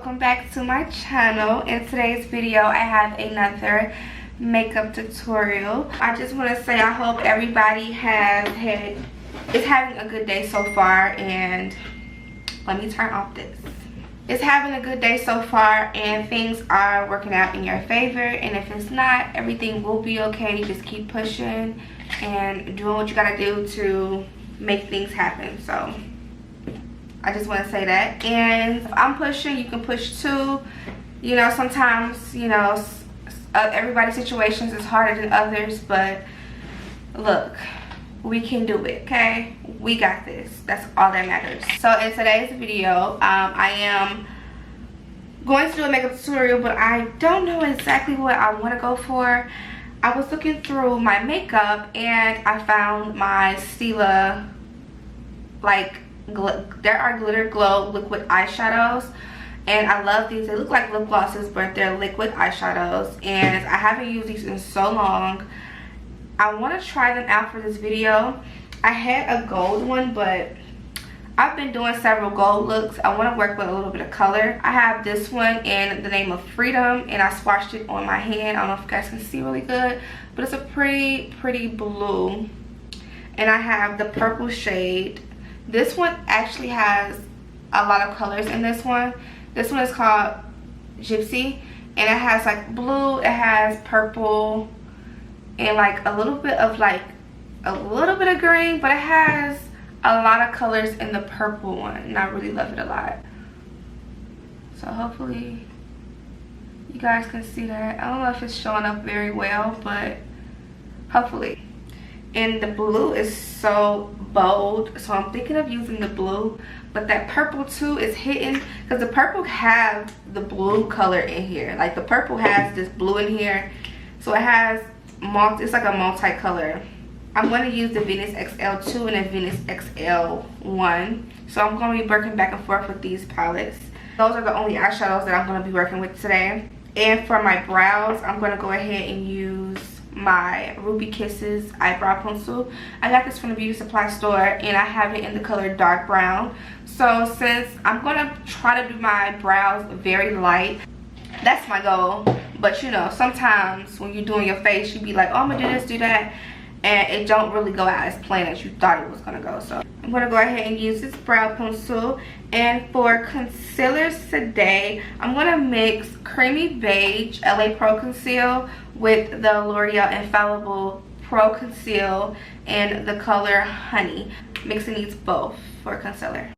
welcome back to my channel. In today's video I have another makeup tutorial. I just want to say I hope everybody is having a good day so far, and let me turn off this. It's having a good day so far and things are working out in your favor, and if it's not, everything will be okay. Just keep pushing and doing what you gotta do to make things happen. So I just want to say that. And if I'm pushing, you can push too. You know, sometimes, you know, everybody's situations is harder than others, but look, we can do it, okay? We got this. That's all that matters. So in today's video, I am going to do a makeup tutorial, but I don't know exactly what I want to go for. I was looking through my makeup and I found my STILLA, there are glitter glow liquid eyeshadows, and I love these. They look like lip glosses, but they're liquid eyeshadows, and I haven't used these in so long. I want to try them out for this video. I had a gold one, but I've been doing several gold looks. I want to work with a little bit of color. I have this one in the name of Freedom, and I swatched it on my hand. I don't know if you guys can see really good, but it's a pretty blue. And I have the purple shade. This one actually has a lot of colors in this one. This one is called Gypsy, and it has like blue, it has purple, and like a little bit of green, but it has a lot of colors in the purple one, and I really love it a lot. So hopefully you guys can see that. I don't know if it's showing up very well, but hopefully. And the blue is so bold, so I'm thinking of using the blue, but that purple too is hitting, because the purple has the blue color in here. Like the purple has this blue in here, so it has it's like a multi-color. I'm going to use the Venus XL2 and the Venus XL1, so I'm going to be working back and forth with these palettes. Those are the only eyeshadows that I'm going to be working with today. And for my brows, I'm going to go ahead and use my Ruby Kisses eyebrow pencil. I got this from the beauty supply store, and I have it in the color dark brown. So since I'm going to try to do my brows very light, that's my goal. But you know, sometimes when you're doing your face, you be like, oh, I'm gonna do this, do that, and it don't really go out as plain as you thought it was gonna go. So I'm gonna go ahead and use this brow pencil. And for concealers today, I'm gonna mix Creamy Beige L.A Pro Conceal with the L'Oreal Infallible Pro Conceal and the color Honey. Mixing these both for concealer.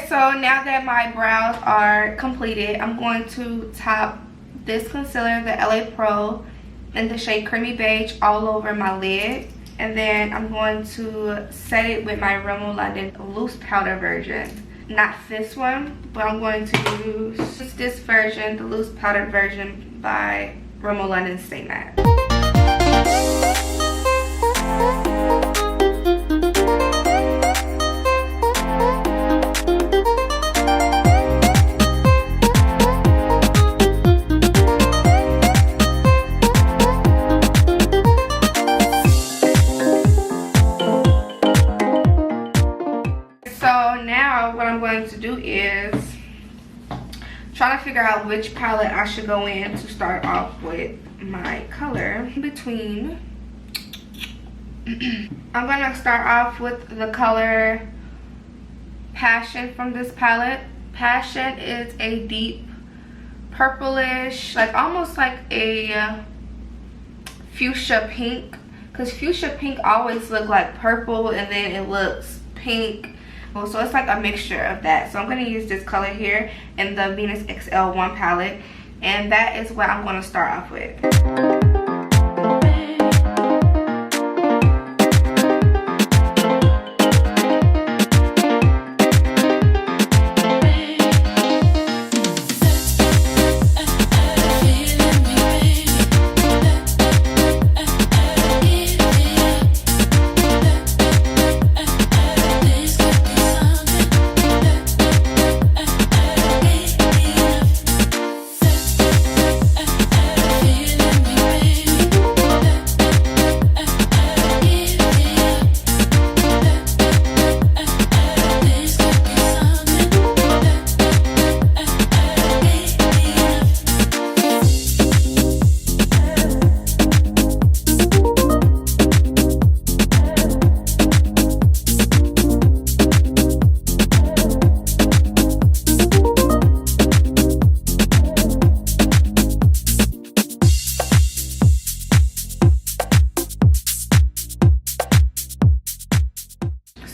So now that my brows are completed, I'm going to top this concealer, the LA Pro, in the shade Creamy Beige all over my lid. And then I'm going to set it with my Rimmel London loose powder version. Not this one, but I'm going to use this version, the loose powder version by Rimmel London Stay Matte. So now what I'm going to do is trying to figure out which palette I should go in to start off with my color between. I'm going to start off with the color Passion from this palette. Passion is a deep purplish, like almost like a fuchsia pink, because fuchsia pink always look like purple and then it looks pink. So it's like a mixture of that. So I'm going to use this color here in the Venus XL1 palette, and that is what I'm going to start off with.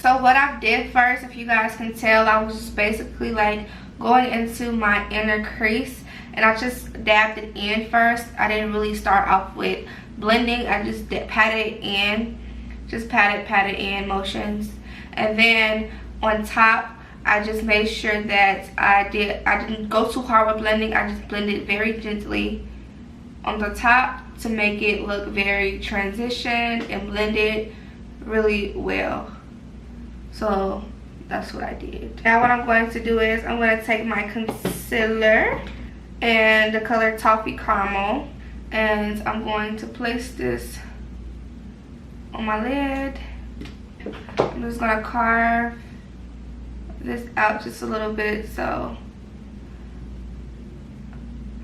So what I did first, if you guys can tell, I was just basically like going into my inner crease, and I just dabbed it in first. I didn't really start off with blending. I just patted it in, just patted in motions, and then on top I just made sure that I didn't go too hard with blending. I just blended very gently on the top to make it look very transitioned and blended really well. So that's what I did. Now what I'm going to do is I'm going to take my concealer and the color Toffee Caramel, and I'm going to place this on my lid. I'm just going to carve this out just a little bit, so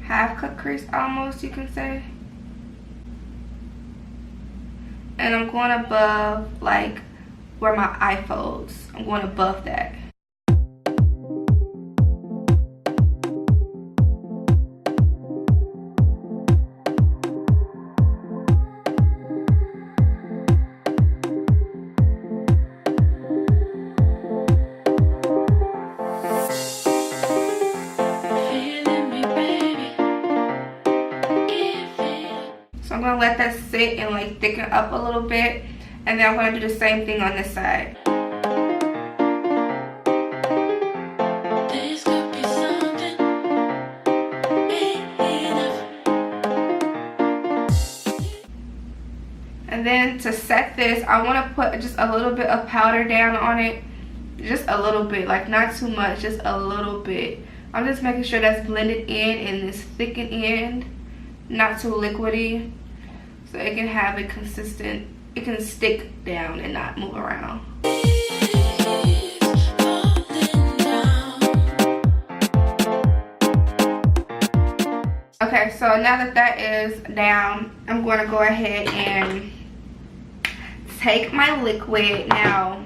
half cut crease almost, you can say. And I'm going above like where my eye folds. I'm going above that. So I'm gonna let that sit and like thicken up a little bit. And then I'm going to do the same thing on this side. And then to set this, I want to put just a little bit of powder down on it. Just a little bit, like not too much, just a little bit. I'm just making sure that's blended in and this thickened end, not too liquidy, so it can have a consistent, it can stick down and not move around. Okay, so now that that is down, I'm going to go ahead and take my liquid. Now,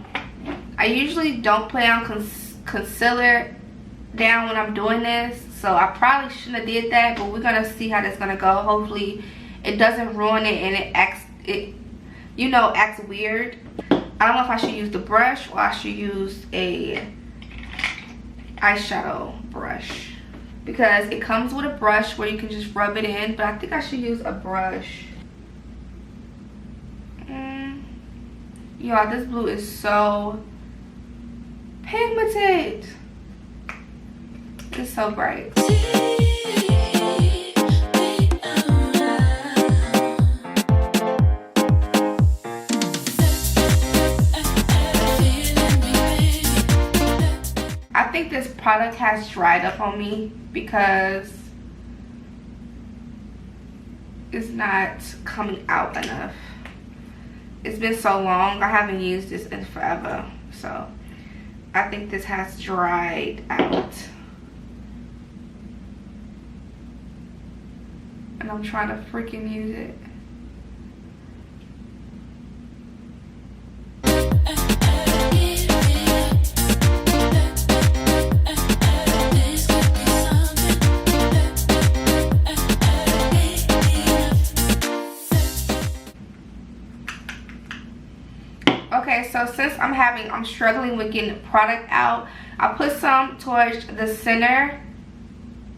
I usually don't put on concealer down when I'm doing this, so I probably shouldn't have did that, but we're going to see how that's going to go. Hopefully, it doesn't ruin it and it acts weird. I don't know if I should use the brush or I should use a eyeshadow brush, because it comes with a brush where you can just rub it in, but I think I should use a brush. Y'all, this blue is so pigmented. It's so bright. I think this product has dried up on me because it's not coming out enough. It's been so long. I haven't used this in forever. So I think this has dried out. And I'm trying to freaking use it. Okay, so since I'm struggling with getting product out, I put some towards the center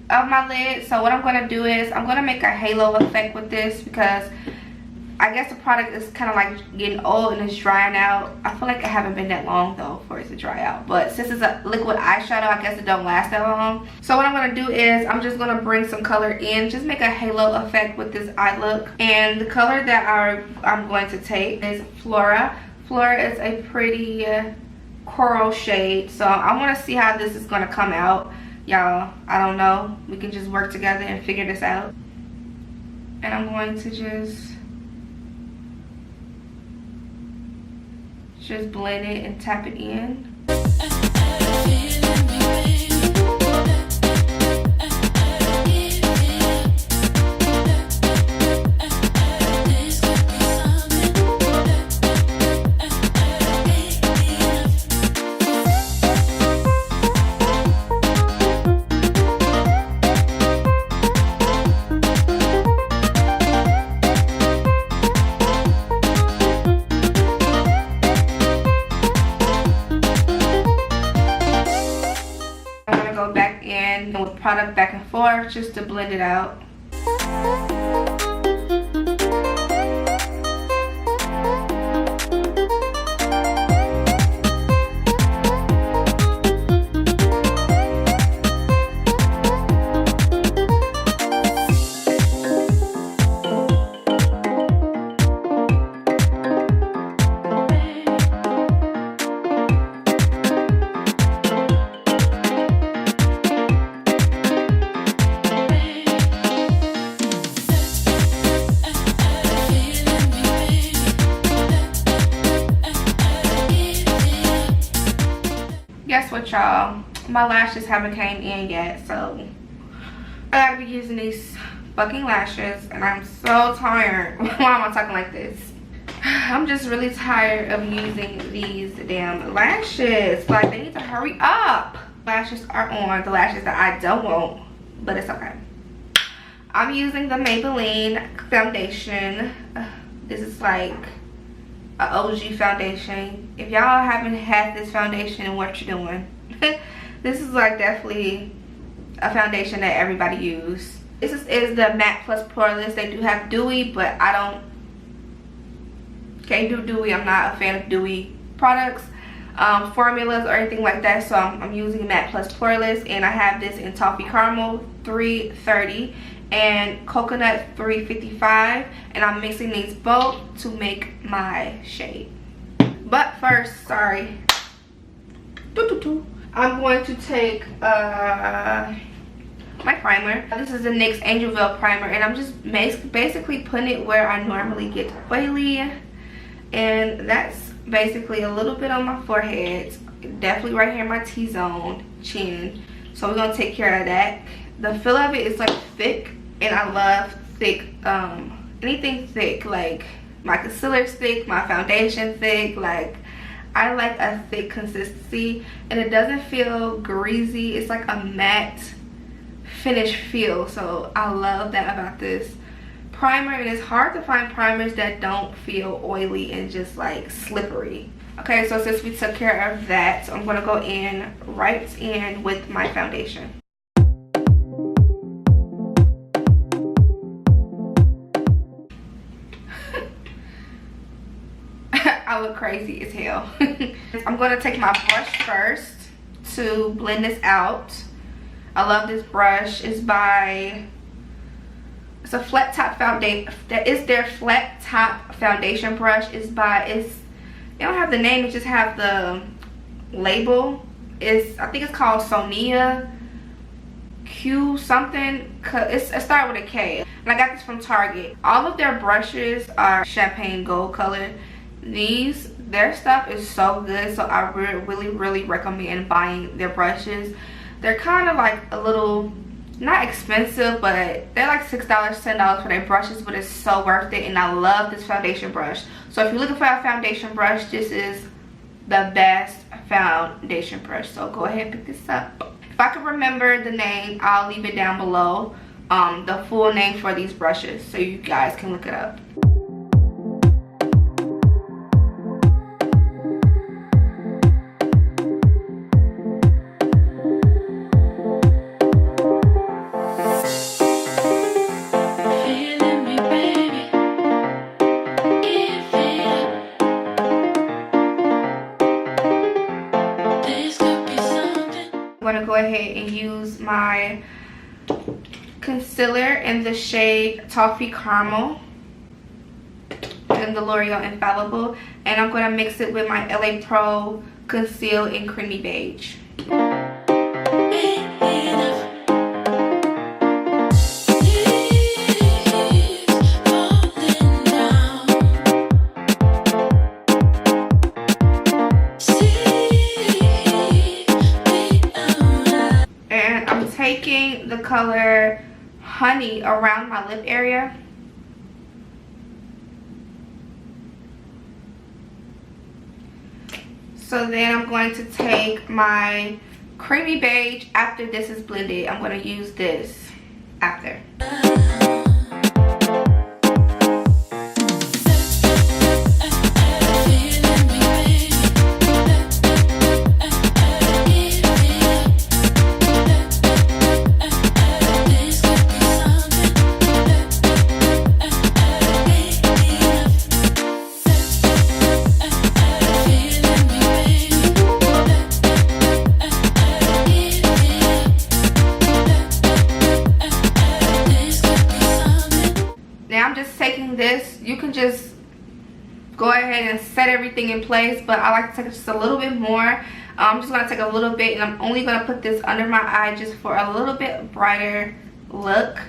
of my lid. So what I'm going to do is I'm going to make a halo effect with this, because I guess the product is kind of like getting old and it's drying out. I feel like it haven't been that long though for it to dry out, but since it's a liquid eyeshadow, I guess it don't last that long. So what I'm going to do is I'm just going to bring some color in, just make a halo effect with this eye look. And the color that I'm going to take is Flora. Flora is a pretty coral shade, so I want to see how this is going to come out, y'all. I don't know, we can just work together and figure this out. And I'm going to just blend it and tap it in. With product back and forth just to blend it out. Guess what, y'all? My lashes haven't came in yet, so I gotta be using these fucking lashes, and I'm so tired. Why am I talking like this? I'm just really tired of using these damn lashes. Like, they need to hurry up. Lashes are on, the lashes that I don't want, but it's okay. I'm using the Maybelline Foundation. This is like a OG foundation. If y'all haven't had this foundation, what you doing? This is like definitely a foundation that everybody use. This is the Matte Plus Poorless. They do have dewy, but I can't do dewy. I'm not a fan of dewy products, formulas or anything like that. So I'm using Matte Plus Poorless, and I have this in Toffee Caramel 330 and Coconut 355, and I'm mixing these both to make my shade. But first, sorry, I'm going to take my primer. This is the NYX Angel Veil primer, and I'm just basically putting it where I normally get oily, and that's basically a little bit on my forehead, definitely right here in my T-zone, chin. So we're gonna take care of that. The feel of it is like thick, and I love thick, anything thick. Like my concealer thick, my foundation thick. Like, I like a thick consistency, and it doesn't feel greasy. It's like a matte finish feel, so I love that about this primer. And it's hard to find primers that don't feel oily and just like slippery. Okay, so since we took care of that, I'm gonna go in right in with my foundation. I look crazy as hell. I'm going to take my brush first to blend this out. I love this brush. It's a flat top foundation. That is their flat top foundation brush. They don't have the name, they just have the label. I think it's called Sonia Q something. It started with a K, and I got this from Target. All of their brushes are champagne gold colored. These Their stuff is so good, so I really recommend buying their brushes. They're kind of like a little, not expensive, but they're like $6, $10 for their brushes, but it's so worth it. And I love this foundation brush. So if you're looking for a foundation brush, this is the best foundation brush. So go ahead and pick this up. If I can remember the name, I'll leave it down below, the full name for these brushes, so you guys can look it up. I'm going to go ahead and use my concealer in the shade Toffee Caramel in the L'Oreal Infallible, and I'm going to mix it with my L.A Pro Conceal in Creamy Beige. Taking the color Honey around my lip area. So then I'm going to take my Creamy Beige after this is blended. I'm going to use this after. This, you can just go ahead and set everything in place, but I like to take just a little bit more. I'm just going to take a little bit, and I'm only going to put this under my eye just for a little bit brighter look.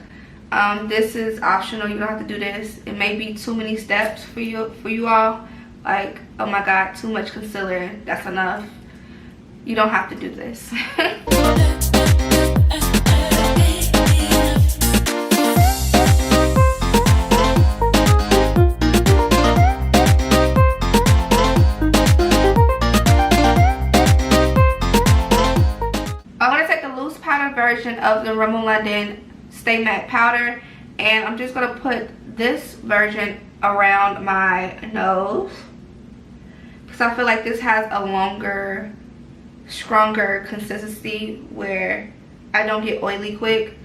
This is optional. You don't have to do this. It may be too many steps for you all. Like, oh my god, too much concealer. That's enough. You don't have to do this. Version of the Rimmel London Stay Matte powder, and I'm just going to put this version around my nose because I feel like this has a longer, stronger consistency where I don't get oily quick.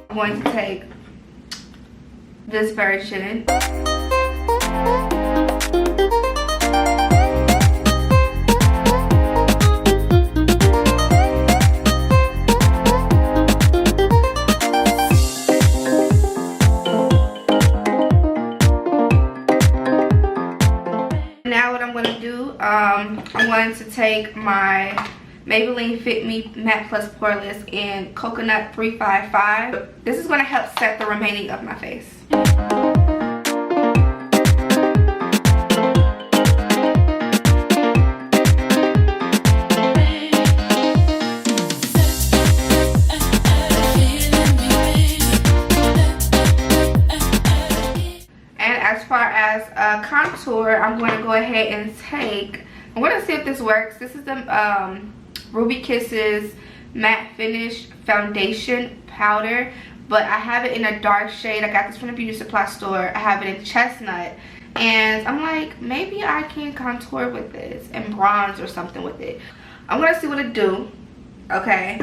I'm going to take this version. Now what I'm going to do, I'm going to take my Maybelline Fit Me Matte Poorless in Coconut 355. This is going to help set the remaining of my face. And as far as contour, I'm going to go ahead and take, I'm going to see if this works. This is the Ruby Kisses Matte Finish Foundation Powder, but I have it in a dark shade. I got this from the beauty supply store. I have it in chestnut, and I'm like, maybe I can contour with this and bronze or something with it. I'm gonna see what it do. Okay,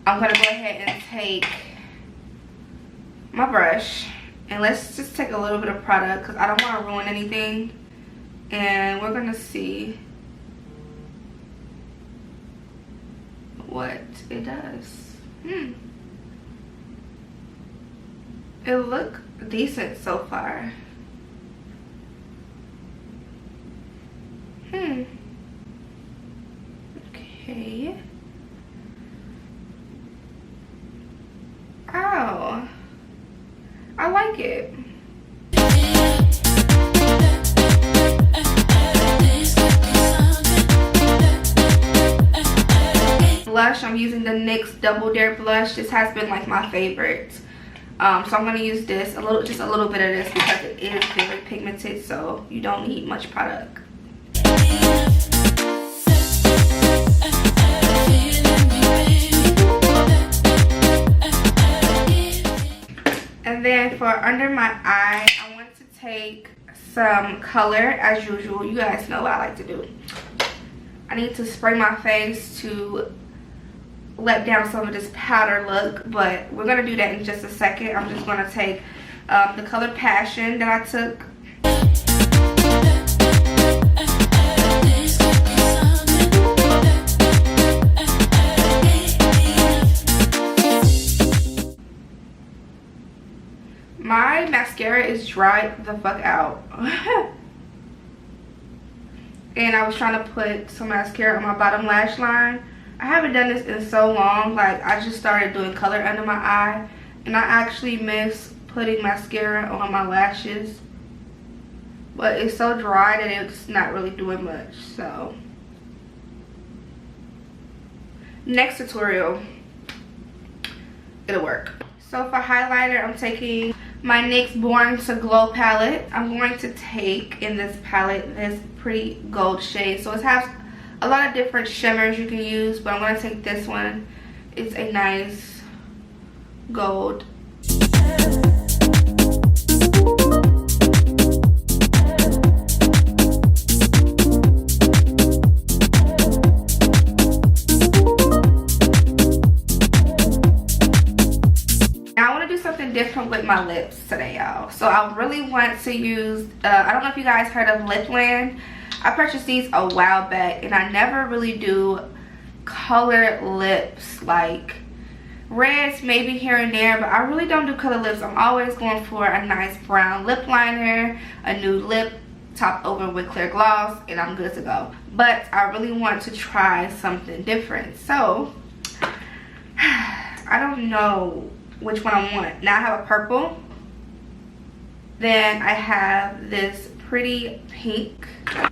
I'm gonna go ahead and take my brush, and let's just take a little bit of product because I don't want to ruin anything, and we're gonna see what it does. It look decent so far. Okay. like it. Blush, I'm using the NYX Double Dare blush. This has been like my favorite. So I'm going to use this, just a little bit of this, because it is very pigmented, so you don't need much product. And then for under my eye, I want to take some color as usual. You guys know what I like to do. I need to spray my face to let down some of this powder look, but we're gonna do that in just a second. I'm just gonna take the color Passion that I took. My mascara is dried the fuck out. And I was trying to put some mascara on my bottom lash line. I haven't done this in so long. Like, I just started doing color under my eye, and I actually miss putting mascara on my lashes, but it's so dry that it's not really doing much. So next tutorial, it'll work. So for highlighter, I'm taking my NYX Born To Glow palette. I'm going to take in this palette this pretty gold shade. So it has a lot of different shimmers you can use, but I'm going to take this one. It's a nice gold. Now I want to do something different with my lips today, y'all. So I really want to use, I don't know if you guys heard of Lipland. I purchased these a while back, and I never really do colored lips, like reds maybe here and there, but I really don't do colored lips. I'm always going for a nice brown lip liner, a nude lip topped over with clear gloss, and I'm good to go. But I really want to try something different, so I don't know which one I want. Now I have a purple, then I have this pretty pink,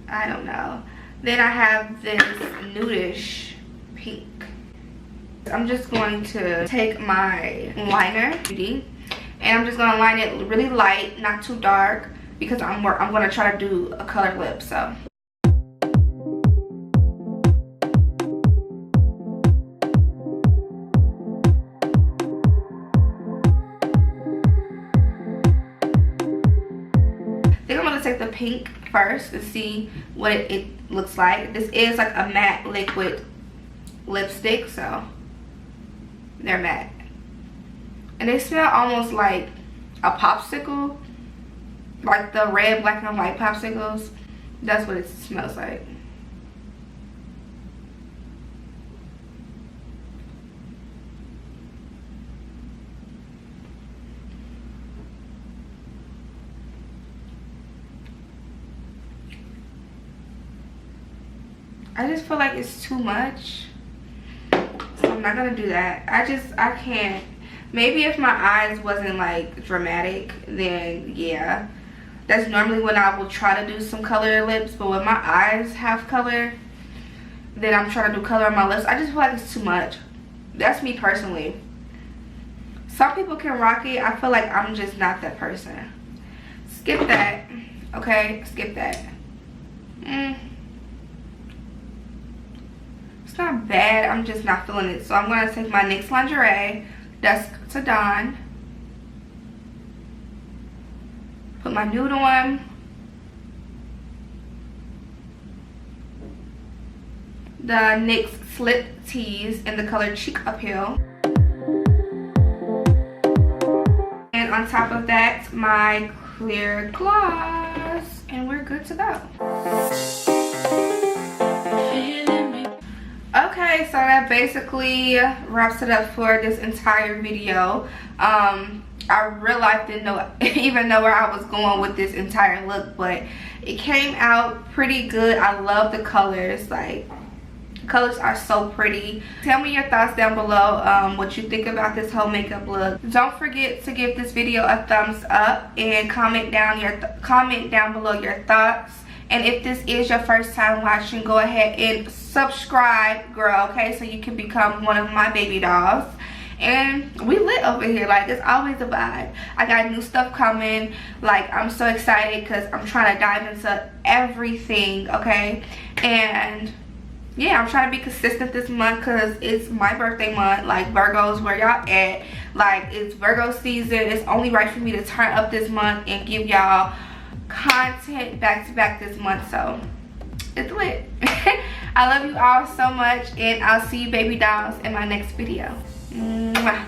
I don't know, then I have this nudish pink. I'm just going to take my liner, and I'm just going to line it really light, not too dark, because I'm going to try to do a colored lip. So take the pink first to see what it looks like. This is like a matte liquid lipstick, so they're matte, and they smell almost like a popsicle, like the red, black, and white popsicles. That's what it smells like. I just feel like it's too much, so I'm not gonna do that. I can't. Maybe if my eyes wasn't like dramatic, then yeah, that's normally when I will try to do some color lips. But when my eyes have color, then I'm trying to do color on my lips. I just feel like it's too much. That's me personally. Some people can rock it. I feel like I'm just not that person. Skip that. Okay, skip that. It's not bad, I'm just not feeling it. So I'm going to take my NYX Lingerie Dusk to Dawn, put my nude on, the NYX Slip Tease in the color Cheek Uphill, and on top of that my clear gloss, and we're good to go. Okay, so that basically wraps it up for this entire video. I real life didn't even know where I was going with this entire look, but it came out pretty good. I love the colors. Like, Colors are so pretty. Tell me your thoughts down below, what you think about this whole makeup look. Don't forget to give this video a thumbs up and comment down below your thoughts. And if this is your first time watching, go ahead and subscribe, girl, okay, so you can become one of my baby dolls. And we lit over here, like it's always a vibe. I got new stuff coming. Like, I'm so excited because I'm trying to dive into everything, okay? And yeah, I'm trying to be consistent this month because it's my birthday month. Like, Virgos, where y'all at? Like, it's Virgo season. It's only right for me to turn up this month and give y'all content back to back this month. So it's lit. I love you all so much, and I'll see you baby dolls in my next video. Mwah.